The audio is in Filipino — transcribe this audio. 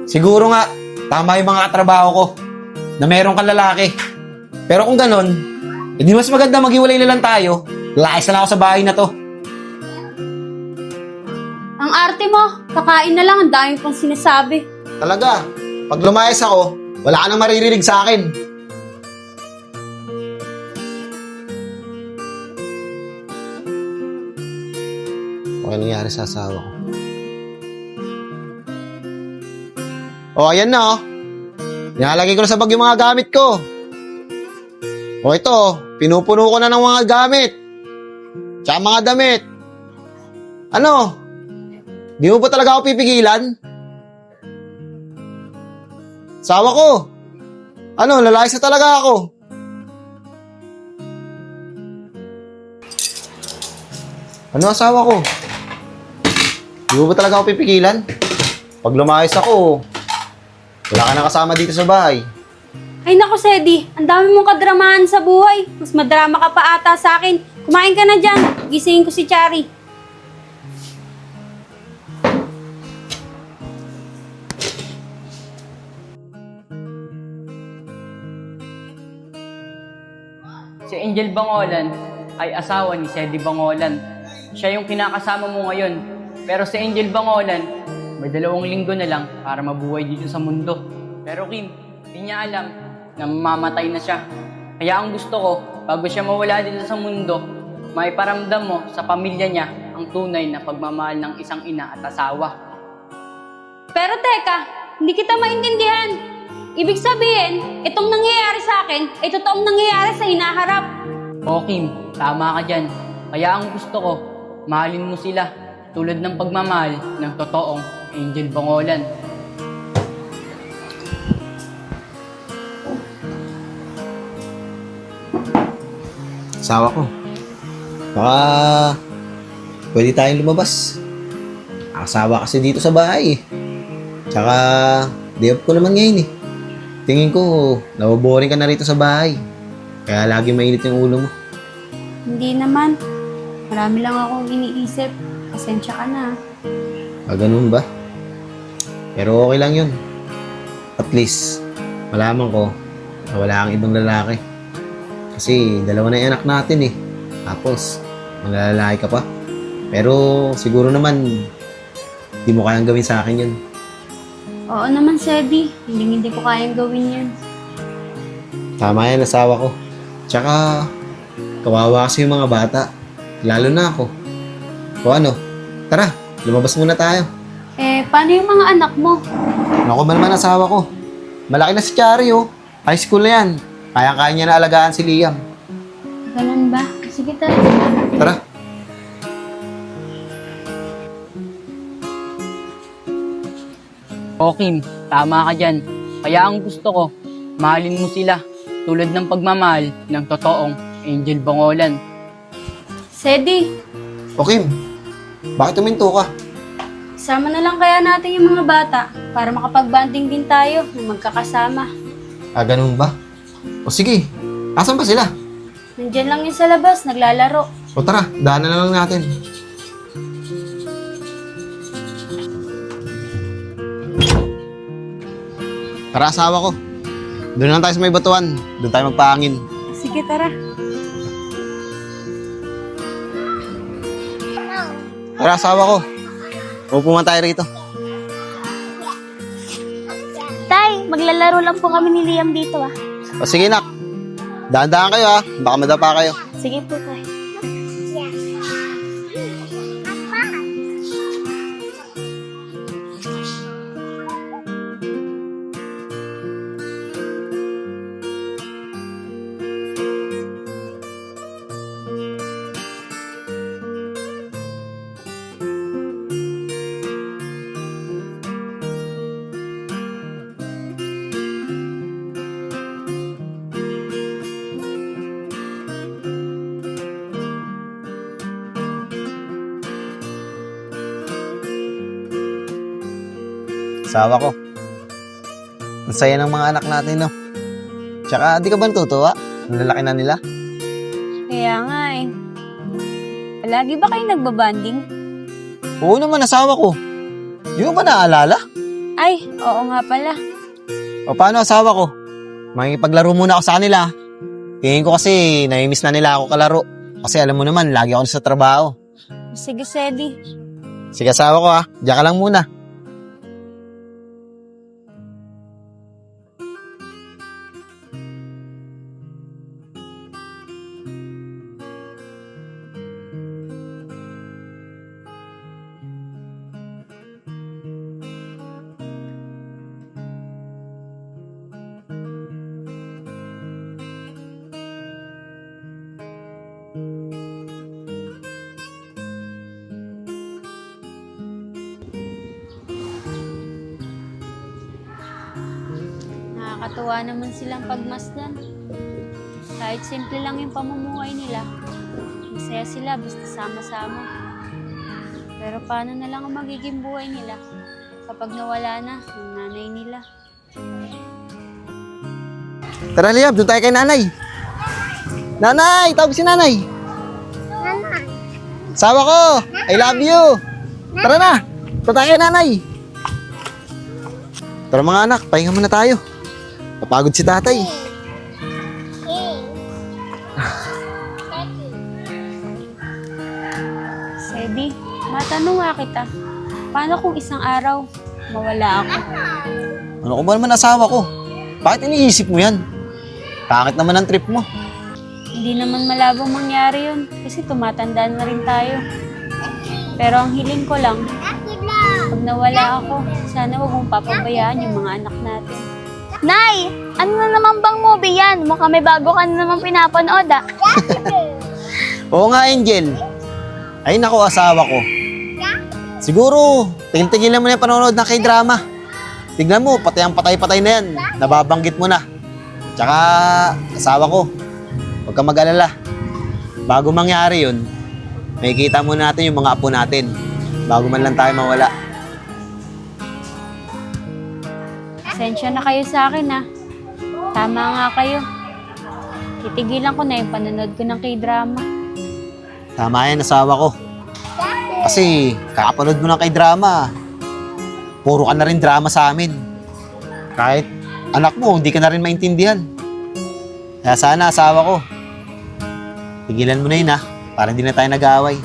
Siguro nga, tama yung mga katrabaho ko na meron kang lalaki. Pero kung ganon, edi mas maganda maghiwalay na lang tayo. Layas na lang ako sa bahay na to. Ang arte mo, kakain na lang, ang dami pang sinasabi. Talaga, pag lumayas ako, wala ka nang maririnig sa akin. Okay nangyari sa asawa ko. O, ayan na, oh. Nilalagay ko na sa bag yung mga gamit ko. O, ito, pinupuno ko na ng mga gamit. Tsaka mga damit. Ano? Di mo ba talaga ako pipigilan? Asawa ko. Ano, lalayas na talaga ako. Ano, asawa ko? Di mo ba talaga ako pipigilan? Pag lumayas ako, wala ka na kasama dito sa bahay. Ay naku, Sedi, ang dami mong kadramahan sa buhay. Mas madrama ka pa ata sa akin. Kumain ka na dyan. Gisingin ko si Chari. Si Angel Bangolan ay asawa ni Sedi Bangolan. Siya yung kinakasama mo ngayon. Pero si Angel Bangolan, may 2 linggo na lang para mabuhay dito sa mundo. Pero Kim, hindi niya alam na mamamatay na siya. Kaya ang gusto ko, bago siya mawala dito sa mundo, maiparamdam mo sa pamilya niya ang tunay na pagmamahal ng isang ina at asawa. Pero teka, hindi kita maintindihan. Ibig sabihin, itong nangyayari sa akin ay totoong nangyayari sa hinaharap. O Kim, tama ka dyan. Kaya ang gusto ko, mahalin mo sila tulad ng pagmamahal ng totoong Angel Bangolan. Asawa ko. Baka pwede tayong lumabas. Asawa kasi dito sa bahay eh. Tsaka day off ko naman ngayon eh. Tingin ko, naboboring ka na rito sa bahay. Kaya lagi mainit yung ulo mo. Hindi naman. Marami lang akong iniisip. Pasensya ka na. Ganun ba? Pero okay lang yun. At least, malaman ko na wala kang ibang lalaki. Kasi 2 na yung anak natin eh. Tapos, maglalaki ka pa. Pero siguro naman, di mo kayang gawin sa akin yun. Oo naman, Sedi. Hindi ko kayang gawin yan. Tama yan, asawa ko. Tsaka, kawawa kasi yung mga bata. Lalo na ako. O ano, tara, lumabas muna tayo. Paano yung mga anak mo? Naku ba naman asawa ko? Malaki na si Chari oh. High school na yan. Kaya-kaya niya na alagaan si Liam. Ganun ba? Sige, tara. Tara. O Kim, tama ka dyan. Kaya ang gusto ko, mahalin mo sila tulad ng pagmamahal ng totoong Angel Bangolan. Sedi, O Kim, bakit tuminto ka? sama na lang kaya natin yung mga bata para makapag-banding din tayo na magkakasama. Ganun ba? O sige, asan ba sila? Nandyan lang yun sa labas, naglalaro. O tara, daanan na lang natin. Tara asawa ko. Doon lang tayo sa may batuan. Doon tayo magpahangin. Sige, tara. Tara asawa ko. Upo man tayo rito. Tay, maglalaro lang po kami ni Liam dito ah. O sige nak. Daan-daan kayo ha. Baka madapa kayo. Sige po, tay. Asawa ko. Ang saya ng mga anak natin, no? Tsaka, di ka ba natutuwa? Ang lalaki na nila. Kaya nga eh. Palagi ba kayo nagbabanding? Oo naman, asawa ko. Di mo ba naaalala? Ay, oo nga pala. O paano asawa ko? Makikipaglaro muna ako sa kanila. Tingin ko kasi namimiss na nila ako kalaro. Kasi alam mo naman, lagi ako sa trabaho. Sige, Sedi. Sige asawa ko ha, diyan ka lang muna. Nakakatuwa naman silang pagmasdan. Kahit simple lang yung pamumuhay nila, masaya sila basta sama-sama. Pero paano na lang ang magiging buhay nila kapag nawala na yung nanay nila? Tara Liam, doon tayo kay nanay. Nanay, tawag si nanay. Nanay. Asawa ko, I love you. Tara na, doon tayo kay nanay. Tara mga anak, pahinga muna tayo. Napagod si tatay. Sedi, matanong nga kita, paano kung isang araw mawala ako? Ano ko ba naman asawa ko? Bakit iniisip mo yan? Bakit naman ang trip mo? Hindi naman malabong mangyari yun kasi tumatanda na rin tayo. Pero ang hiling ko lang, pag nawala ako, sana huwag mong papabayaan yung mga anak natin. Nay, ano na naman bang movie yan? Mukhang may bago ka na naman pinapanood ah. Oo nga, Angel. Ay nako, asawa ko. Siguro, tigil-tigilan mo na yung panonood ng K-drama. Tignan mo, pati ang patay-patay na yan. Nababanggit mo na. Tsaka, asawa ko, huwag kang mag-alala. Bago mangyari yun, makikita muna natin yung mga apo natin. Bago man lang tayo mawala. Pasensya na kayo sa akin ha. Tama nga kayo. Titigilan ko na yung panonood ko ng K-drama. Tama yan, asawa ko. Kasi, kakapanood mo ng K-drama, puro ka na rin drama sa amin. Kahit anak mo, hindi ka na rin maintindihan. Kaya sana, asawa ko, tigilan mo na yun ha, para hindi na tayo nag-aaway.